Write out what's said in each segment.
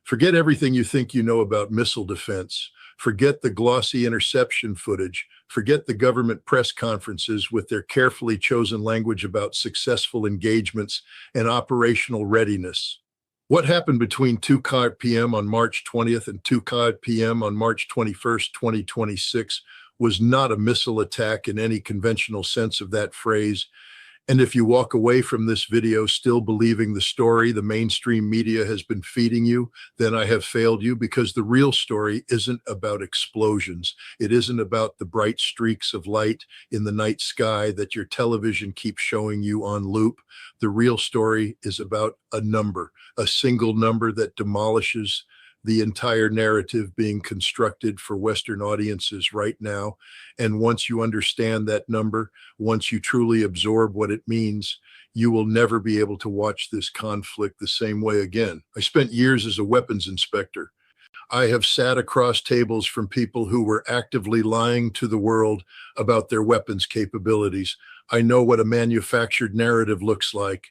Forget everything you think you know about missile defense. Forget the glossy interception footage. Forget the government press conferences with their carefully chosen language about successful engagements and operational readiness. What happened between 2 p.m. on March 20th and 2 p.m. on March 21st, 2026 was not a missile attack in any conventional sense of that phrase. And if you walk away from this video still believing the story the mainstream media has been feeding you, then I have failed you, because the real story isn't about explosions. It isn't about the bright streaks of light in the night sky that your television keeps showing you on loop. The real story is about a number, a single number that demolishes the entire narrative being constructed for Western audiences right now. And once you understand that number, once you truly absorb what it means, you will never be able to watch this conflict the same way again. I spent years as a weapons inspector. I have sat across tables from people who were actively lying to the world about their weapons capabilities. I know what a manufactured narrative looks like,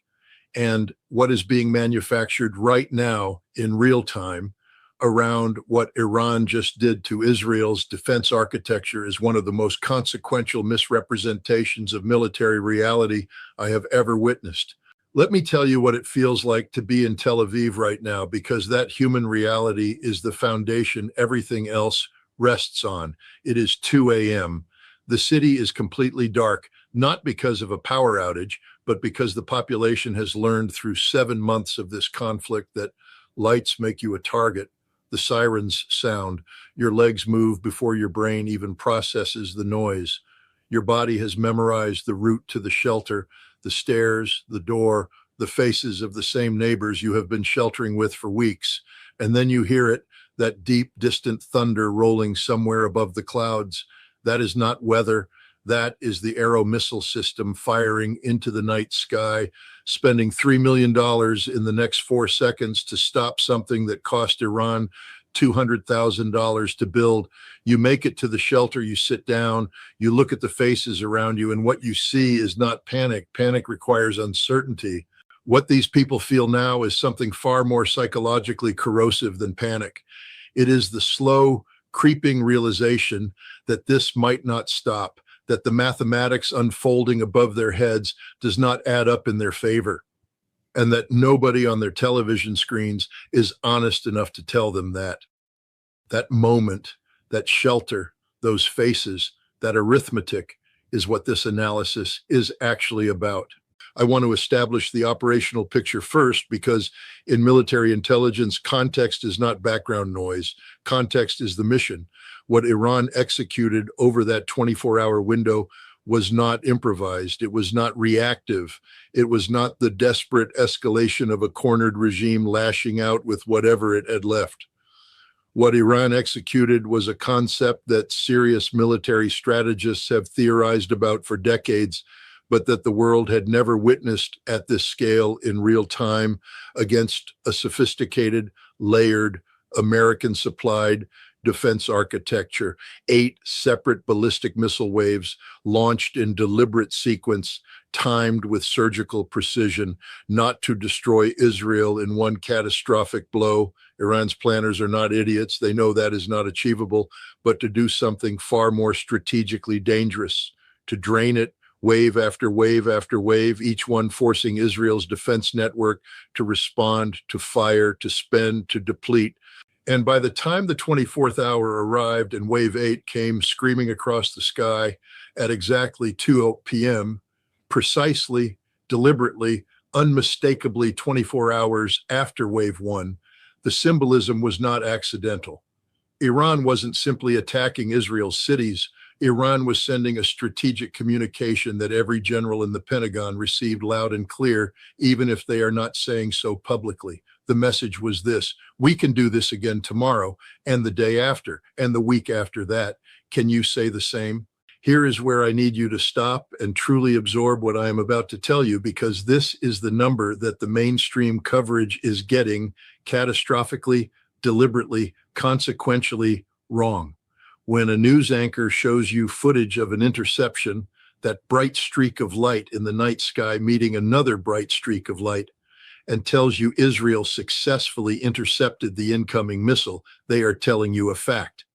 and what is being manufactured right now in real time around what Iran just did to Israel's defense architecture is one of the most consequential misrepresentations of military reality I have ever witnessed. Let me tell you what it feels like to be in Tel Aviv right now, because that human reality is the foundation everything else rests on. It is 2 a.m. The city is completely dark, not because of a power outage, but because the population has learned through 7 months of this conflict that lights make you a target. The sirens sound, your legs move before your brain even processes the noise. Your body has memorized the route to the shelter, the stairs, the door, the faces of the same neighbors you have been sheltering with for weeks. And then you hear it, that deep, distant thunder rolling somewhere above the clouds. That is not weather. That is the Arrow missile system firing into the night sky, spending $3 million in the next 4 seconds to stop something that cost Iran $200,000 to build. You make it to the shelter, you sit down, you look at the faces around you, and what you see is not panic. Panic requires uncertainty. What these people feel now is something far more psychologically corrosive than panic. It is the slow, creeping realization that this might not stop, that the mathematics unfolding above their heads does not add up in their favor, and that nobody on their television screens is honest enough to tell them that. That moment, that shelter, those faces, that arithmetic is what this analysis is actually about. I want to establish the operational picture first, because in military intelligence, context is not background noise. Context is the mission. What Iran executed over that 24-hour window was not improvised. It was not reactive. It was not the desperate escalation of a cornered regime lashing out with whatever it had left. What Iran executed was a concept that serious military strategists have theorized about for decades, but that the world had never witnessed at this scale in real time, against a sophisticated, layered, American-supplied defense architecture. 8 separate ballistic missile waves launched in deliberate sequence, timed with surgical precision, not to destroy Israel in one catastrophic blow. Iran's planners are not idiots. They know that is not achievable, but to do something far more strategically dangerous, to drain it wave after wave after wave, each one forcing Israel's defense network to respond, to fire, to spend, to deplete. And by the time the 24th hour arrived and wave 8 came screaming across the sky at exactly 2 p.m., precisely, deliberately, unmistakably 24 hours after wave 1, the symbolism was not accidental. Iran wasn't simply attacking Israel's cities. Iran was sending a strategic communication that every general in the Pentagon received loud and clear, even if they are not saying so publicly. The message was this: we can do this again tomorrow, and the day after, and the week after that. Can you say the same? Here is where I need you to stop and truly absorb what I am about to tell you, because this is the number that the mainstream coverage is getting catastrophically, deliberately, consequentially wrong. When a news anchor shows you footage of an interception, that bright streak of light in the night sky meeting another bright streak of light, and tells you Israel successfully intercepted the incoming missile, they are telling you a fact.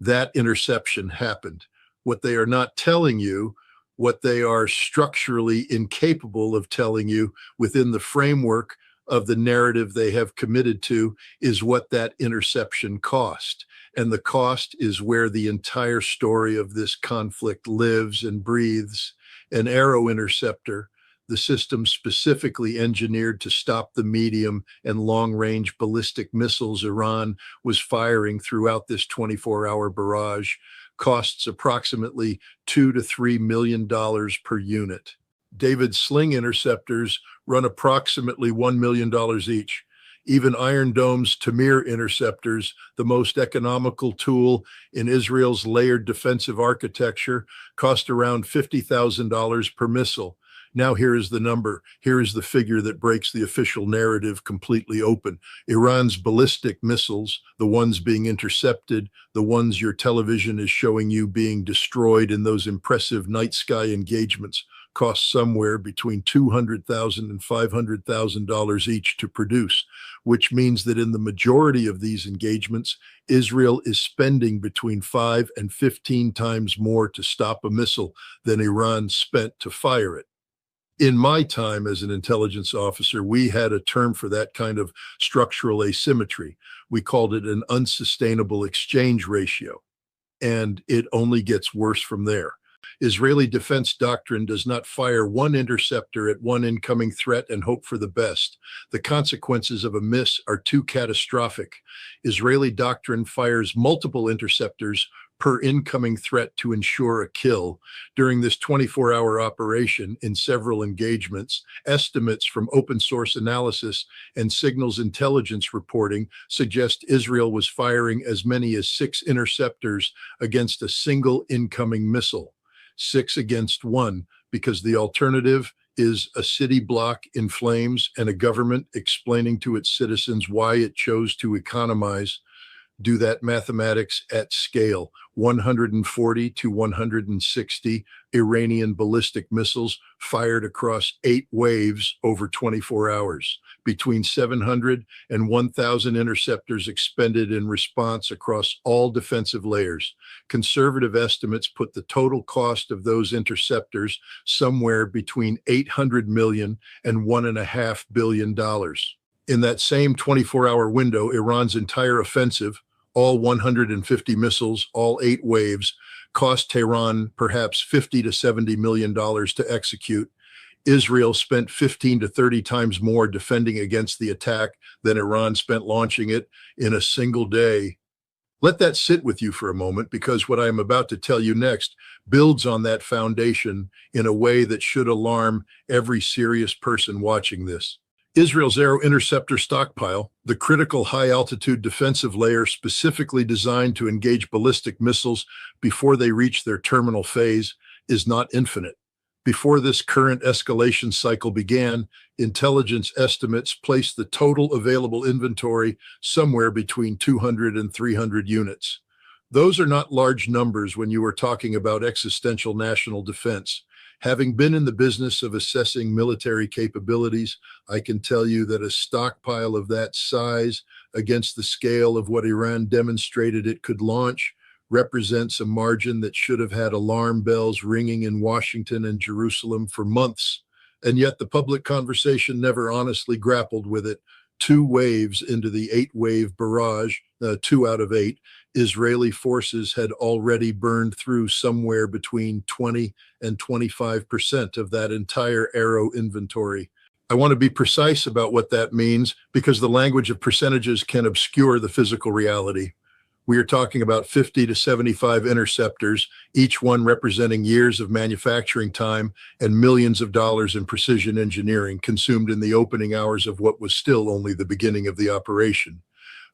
That interception happened. What they are not telling you, what they are structurally incapable of telling you within the framework of the narrative they have committed to, is what that interception cost. And the cost is where the entire story of this conflict lives and breathes. An arrow interceptor, the system specifically engineered to stop the medium and long-range ballistic missiles Iran was firing throughout this 24-hour barrage, costs approximately $2 to $3 million per unit. David's Sling interceptors run approximately $1 million each. Even Iron Dome's Tamir interceptors, the most economical tool in Israel's layered defensive architecture, cost around $50,000 per missile. Now here is the number. Here is the figure that breaks the official narrative completely open. Iran's ballistic missiles, the ones being intercepted, the ones your television is showing you being destroyed in those impressive night sky engagements, cost somewhere between $200,000 and $500,000 each to produce, which means that in the majority of these engagements, Israel is spending between 5 and 15 times more to stop a missile than Iran spent to fire it. In my time as an intelligence officer, we had a term for that kind of structural asymmetry. We called it an unsustainable exchange ratio, and it only gets worse from there. Israeli defense doctrine does not fire one interceptor at one incoming threat and hope for the best. The consequences of a miss are too catastrophic. Israeli doctrine fires multiple interceptors per incoming threat to ensure a kill. During this 24-hour operation, in several engagements, estimates from open source analysis and signals intelligence reporting suggest Israel was firing as many as 6 interceptors against a single incoming missile. 6 against 1, because the alternative is a city block in flames and a government explaining to its citizens why it chose to economize. Do that mathematics at scale. 140 to 160 Iranian ballistic missiles fired across 8 waves over 24 hours. Between 700 and 1,000 interceptors expended in response across all defensive layers. Conservative estimates put the total cost of those interceptors somewhere between $800 million and $1.5 billion. In that same 24-hour window, Iran's entire offensive, all 150 missiles, all 8 waves, cost Tehran perhaps $50 to $70 million to execute. Israel spent 15 to 30 times more defending against the attack than Iran spent launching it in a single day. Let that sit with you for a moment, because what I am about to tell you next builds on that foundation in a way that should alarm every serious person watching this. Israel's Aero Interceptor stockpile, the critical high-altitude defensive layer specifically designed to engage ballistic missiles before they reach their terminal phase, is not infinite. Before this current escalation cycle began, intelligence estimates placed the total available inventory somewhere between 200 and 300 units. Those are not large numbers when you are talking about existential national defense. Having been in the business of assessing military capabilities, I can tell you that a stockpile of that size against the scale of what Iran demonstrated it could launch represents a margin that should have had alarm bells ringing in Washington and Jerusalem for months. And yet the public conversation never honestly grappled with it. 2 waves into the 8-wave barrage, 2 out of 8, Israeli forces had already burned through somewhere between 20 and 25% of that entire Aero inventory. I want to be precise about what that means, because the language of percentages can obscure the physical reality. We are talking about 50 to 75 interceptors, each one representing years of manufacturing time and millions of dollars in precision engineering consumed in the opening hours of what was still only the beginning of the operation.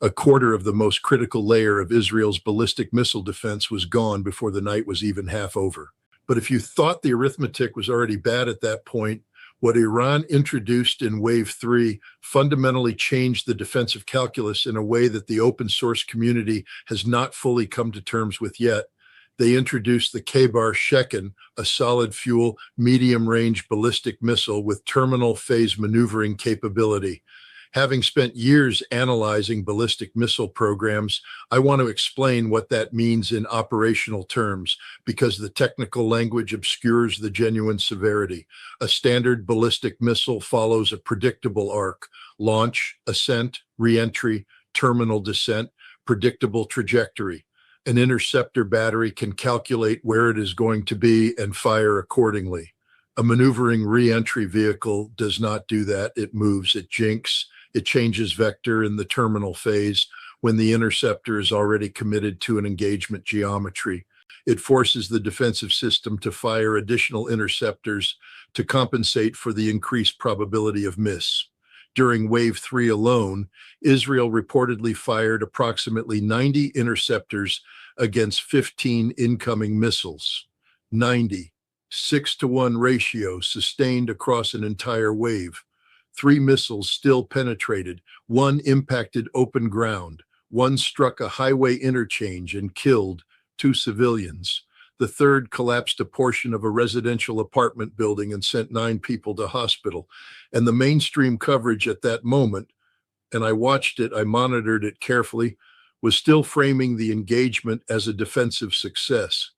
A quarter of the most critical layer of Israel's ballistic missile defense was gone before the night was even half over. But if you thought the arithmetic was already bad at that point, what Iran introduced in Wave 3 fundamentally changed the defensive calculus in a way that the open source community has not fully come to terms with yet. They introduced the K-bar Shekin, a solid-fuel, medium-range ballistic missile with terminal phase maneuvering capability. Having spent years analyzing ballistic missile programs, I want to explain what that means in operational terms, because the technical language obscures the genuine severity. A standard ballistic missile follows a predictable arc: launch, ascent, re-entry, terminal descent, predictable trajectory. An interceptor battery can calculate where it is going to be and fire accordingly. A maneuvering re-entry vehicle does not do that. It moves, it jinks, it changes vector in the terminal phase when the interceptor is already committed to an engagement geometry. It forces the defensive system to fire additional interceptors to compensate for the increased probability of miss. During Wave 3 alone, Israel reportedly fired approximately 90 interceptors against 15 incoming missiles. 90, 6-to-1 ratio sustained across an entire wave. 3 missiles still penetrated, 1 impacted open ground, 1 struck a highway interchange and killed 2 civilians. The 3rd collapsed a portion of a residential apartment building and sent 9 people to hospital. And the mainstream coverage at that moment, and I watched it, I monitored it carefully, was still framing the engagement as a defensive success.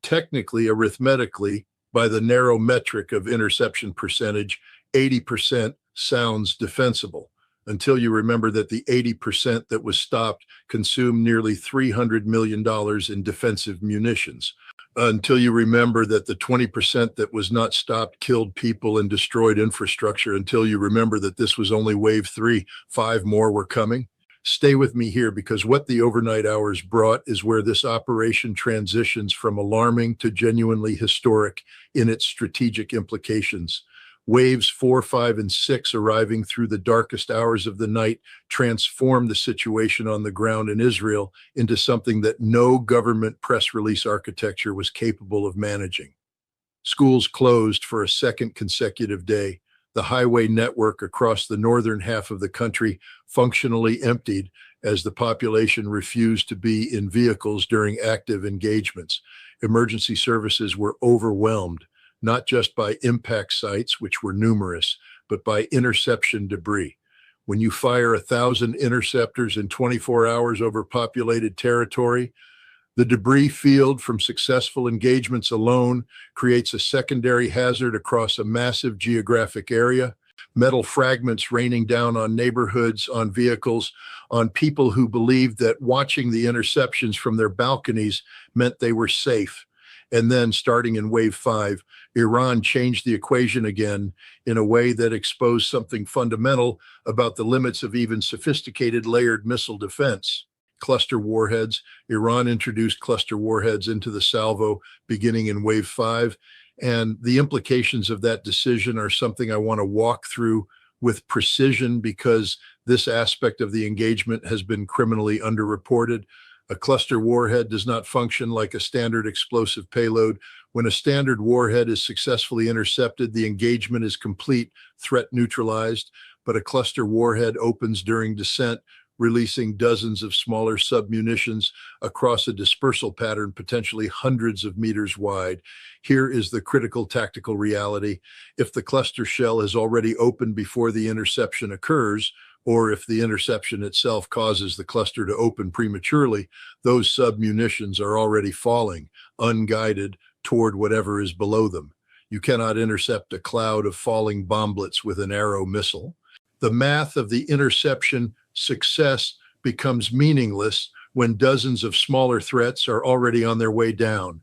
Technically, arithmetically, by the narrow metric of interception percentage, 80% sounds defensible, until you remember that the 80% that was stopped consumed nearly $300 million in defensive munitions. Until you remember that the 20% that was not stopped killed people and destroyed infrastructure. Until you remember that this was only Wave 3, 5 more were coming. Stay with me here, because what the overnight hours brought is where this operation transitions from alarming to genuinely historic in its strategic implications. Waves 4, 5, and 6 arriving through the darkest hours of the night transformed the situation on the ground in Israel into something that no government press release architecture was capable of managing. Schools closed for a second consecutive day. The highway network across the northern half of the country functionally emptied as the population refused to be in vehicles during active engagements. Emergency services were overwhelmed, not just by impact sites, which were numerous, but by interception debris. When you fire 1,000 interceptors in 24 hours over populated territory, the debris field from successful engagements alone creates a secondary hazard across a massive geographic area. Metal fragments raining down on neighborhoods, on vehicles, on people who believed that watching the interceptions from their balconies meant they were safe. And then, starting in Wave 5, Iran changed the equation again in a way that exposed something fundamental about the limits of even sophisticated layered missile defense. Cluster warheads. Iran introduced cluster warheads into the salvo beginning in Wave 5, and the implications of that decision are something I want to walk through with precision, because this aspect of the engagement has been criminally underreported. A cluster warhead does not function like a standard explosive payload. When a standard warhead is successfully intercepted, the engagement is complete, threat neutralized, but a cluster warhead opens during descent, releasing dozens of smaller submunitions across a dispersal pattern potentially hundreds of meters wide. Here is the critical tactical reality. If the cluster shell has already opened before the interception occurs, or if the interception itself causes the cluster to open prematurely, those submunitions are already falling, unguided, toward whatever is below them. You cannot intercept a cloud of falling bomblets with an arrow missile. The math of the interception success becomes meaningless when dozens of smaller threats are already on their way down.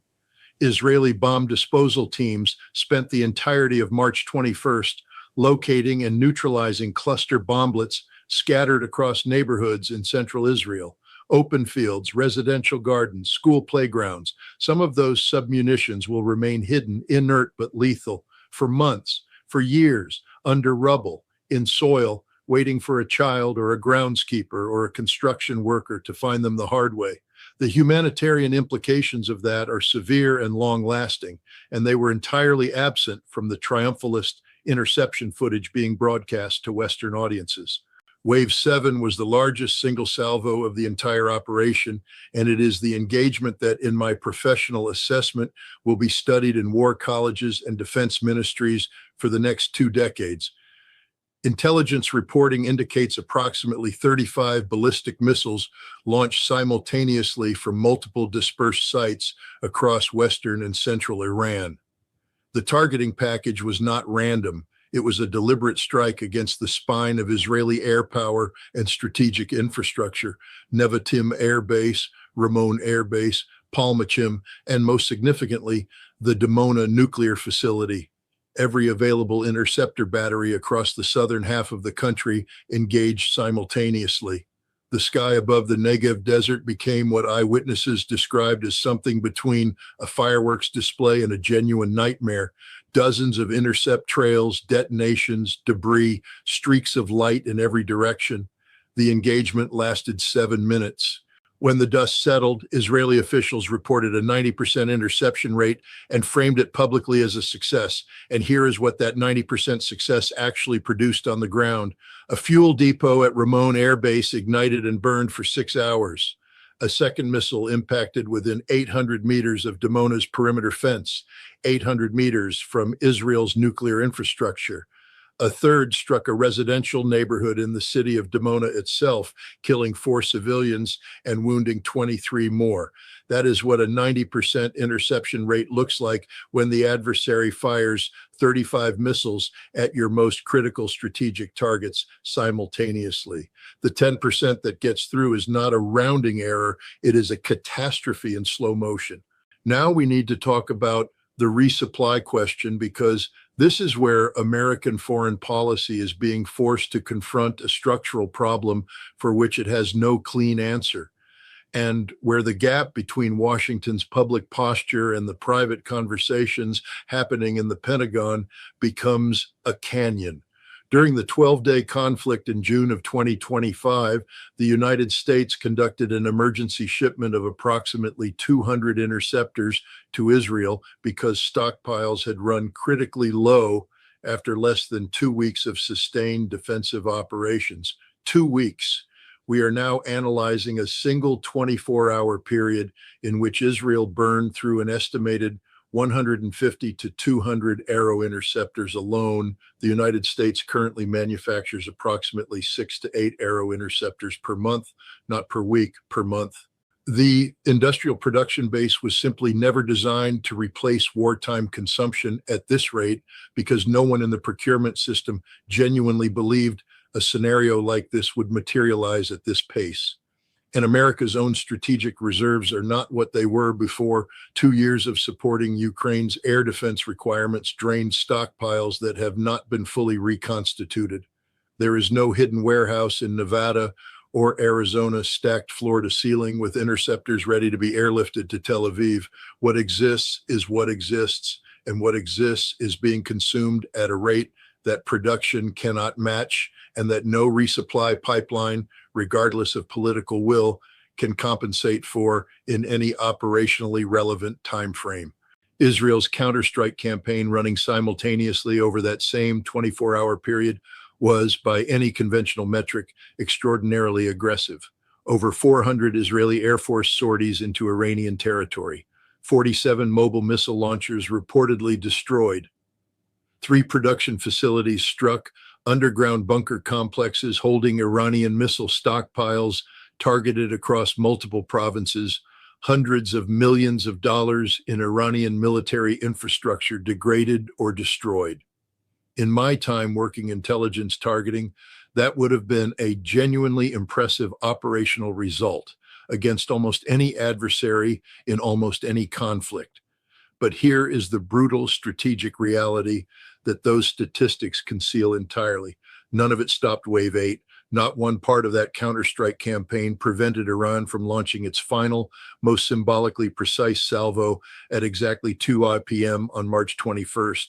Israeli bomb disposal teams spent the entirety of March 21st locating and neutralizing cluster bomblets scattered across neighborhoods in central Israel, open fields, residential gardens, school playgrounds. Some of those submunitions will remain hidden, inert but lethal, for months, for years, under rubble, in soil, waiting for a child or a groundskeeper or a construction worker to find them the hard way. The humanitarian implications of that are severe and long-lasting, and they were entirely absent from the triumphalist interception footage being broadcast to Western audiences. Wave 7 was the largest single salvo of the entire operation, and it is the engagement that, in my professional assessment, will be studied in war colleges and defense ministries for the next 2 decades. Intelligence reporting indicates approximately 35 ballistic missiles launched simultaneously from multiple dispersed sites across western and central Iran. The targeting package was not random. It was a deliberate strike against the spine of Israeli air power and strategic infrastructure: Nevatim Air Base, Ramon Air Base, Palmachim, and most significantly, the Dimona nuclear facility. Every available interceptor battery across the southern half of the country engaged simultaneously. The sky above the Negev desert became what eyewitnesses described as something between a fireworks display and a genuine nightmare. Dozens of intercept trails, detonations, debris, streaks of light in every direction. The engagement lasted 7 minutes. When the dust settled, Israeli officials reported a 90% interception rate and framed it publicly as a success. And here is what that 90% success actually produced on the ground. A fuel depot at Ramon Air Base ignited and burned for 6 hours. A second missile impacted within 800 meters of Dimona's perimeter fence, 800 meters from Israel's nuclear infrastructure. A third struck a residential neighborhood in the city of Dimona itself, killing 4 civilians and wounding 23 more. That is what a 90% interception rate looks like when the adversary fires 35 missiles at your most critical strategic targets simultaneously. The 10% that gets through is not a rounding error, it is a catastrophe in slow motion. Now we need to talk about the resupply question, because this is where American foreign policy is being forced to confront a structural problem for which it has no clean answer, and where the gap between Washington's public posture and the private conversations happening in the Pentagon becomes a canyon. During the 12-day conflict in June of 2025, the United States conducted an emergency shipment of approximately 200 interceptors to Israel because stockpiles had run critically low after less than 2 weeks of sustained defensive operations. 2 weeks. We are now analyzing a single 24-hour period in which Israel burned through an estimated 150 to 200 Arrow interceptors alone. The United States currently manufactures approximately 6 to 8 Arrow interceptors per month, not per week, per month. The industrial production base was simply never designed to replace wartime consumption at this rate, because no one in the procurement system genuinely believed a scenario like this would materialize at this pace. And America's own strategic reserves are not what they were before 2 years of supporting Ukraine's air defense requirements drained stockpiles that have not been fully reconstituted. There is no hidden warehouse in Nevada or Arizona stacked floor to ceiling with interceptors ready to be airlifted to Tel Aviv. What exists is what exists, and what exists is being consumed at a rate that production cannot match, and that no resupply pipeline, regardless of political will, can compensate for in any operationally relevant time frame. Israel's counterstrike campaign, running simultaneously over that same 24-hour period, was, by any conventional metric, extraordinarily aggressive. Over 400 Israeli Air Force sorties into Iranian territory, 47 mobile missile launchers reportedly destroyed, 3 production facilities struck, underground bunker complexes holding Iranian missile stockpiles targeted across multiple provinces, hundreds of millions of dollars in Iranian military infrastructure degraded or destroyed. In my time working intelligence targeting, that would have been a genuinely impressive operational result against almost any adversary in almost any conflict. But here is the brutal strategic reality that those statistics conceal entirely. None of it stopped Wave 8. Not one part of that counterstrike campaign prevented Iran from launching its final, most symbolically precise salvo at exactly 2 p.m. on March 21st.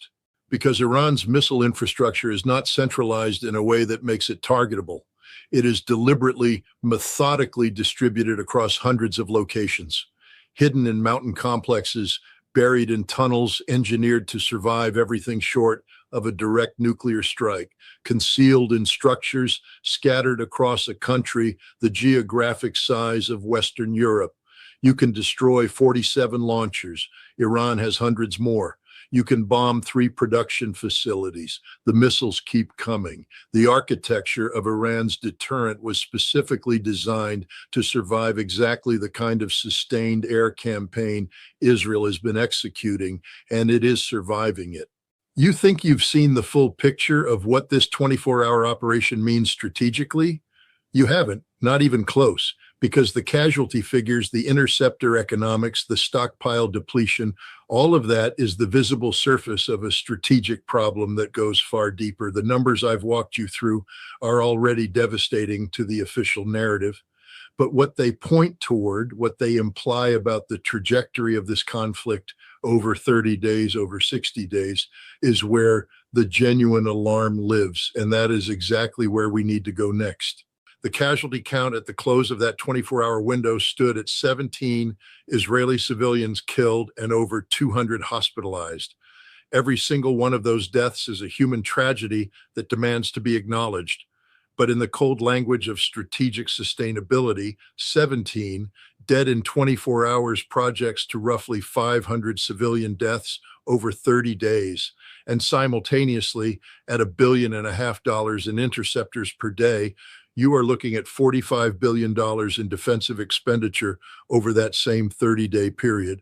Because Iran's missile infrastructure is not centralized in a way that makes it targetable. It is deliberately, methodically distributed across hundreds of locations, hidden in mountain complexes, buried in tunnels engineered to survive everything short of a direct nuclear strike, concealed in structures scattered across a country the geographic size of Western Europe. You can destroy 47 launchers. Iran has hundreds more. You can bomb 3 production facilities. The missiles keep coming. The architecture of Iran's deterrent was specifically designed to survive exactly the kind of sustained air campaign Israel has been executing, and it is surviving it. You think you've seen the full picture of what this 24-hour operation means strategically? You haven't, not even close, because the casualty figures, the interceptor economics, the stockpile depletion, all of that is the visible surface of a strategic problem that goes far deeper. The numbers I've walked you through are already devastating to the official narrative. But what they point toward, what they imply about the trajectory of this conflict over 30 days, over 60 days, is where the genuine alarm lives. And that is exactly where we need to go next. The casualty count at the close of that 24-hour window stood at 17 Israeli civilians killed and over 200 hospitalized. Every single one of those deaths is a human tragedy that demands to be acknowledged. But in the cold language of strategic sustainability, 17 dead in 24 hours projects to roughly 500 civilian deaths over 30 days. And simultaneously, at $1.5 billion in interceptors per day, you are looking at $45 billion in defensive expenditure over that same 30-day period.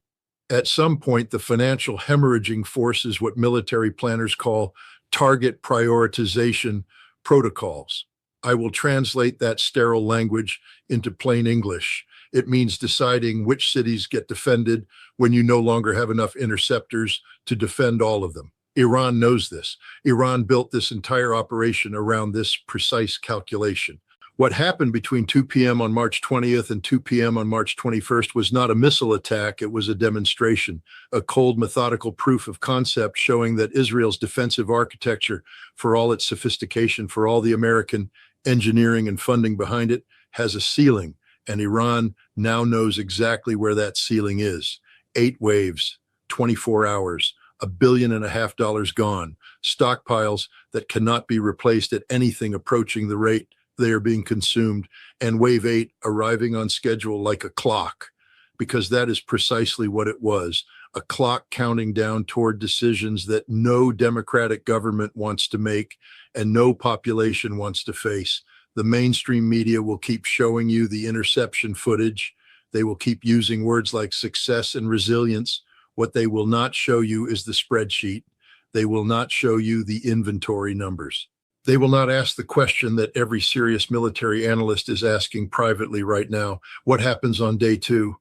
At some point, the financial hemorrhaging forces what military planners call target prioritization protocols. I will translate that sterile language into plain English. It means deciding which cities get defended when you no longer have enough interceptors to defend all of them. Iran knows this. Iran built this entire operation around this precise calculation. What happened between 2 p.m. on March 20th and 2 p.m. on March 21st was not a missile attack, it was a demonstration, a cold, methodical proof of concept showing that Israel's defensive architecture, for all its sophistication, for all the American engineering and funding behind it, has a ceiling, and Iran now knows exactly where that ceiling is. 8 waves, 24 hours, $1.5 billion gone, stockpiles that cannot be replaced at anything approaching the rate they are being consumed, and wave 8 arriving on schedule like a clock, because that is precisely what it was, a clock counting down toward decisions that no democratic government wants to make and no population wants to face. The mainstream media will keep showing you the interception footage. They will keep using words like success and resilience. What they will not show you is the spreadsheet. They will not show you the inventory numbers. They will not ask the question that every serious military analyst is asking privately right now. What happens on day 2?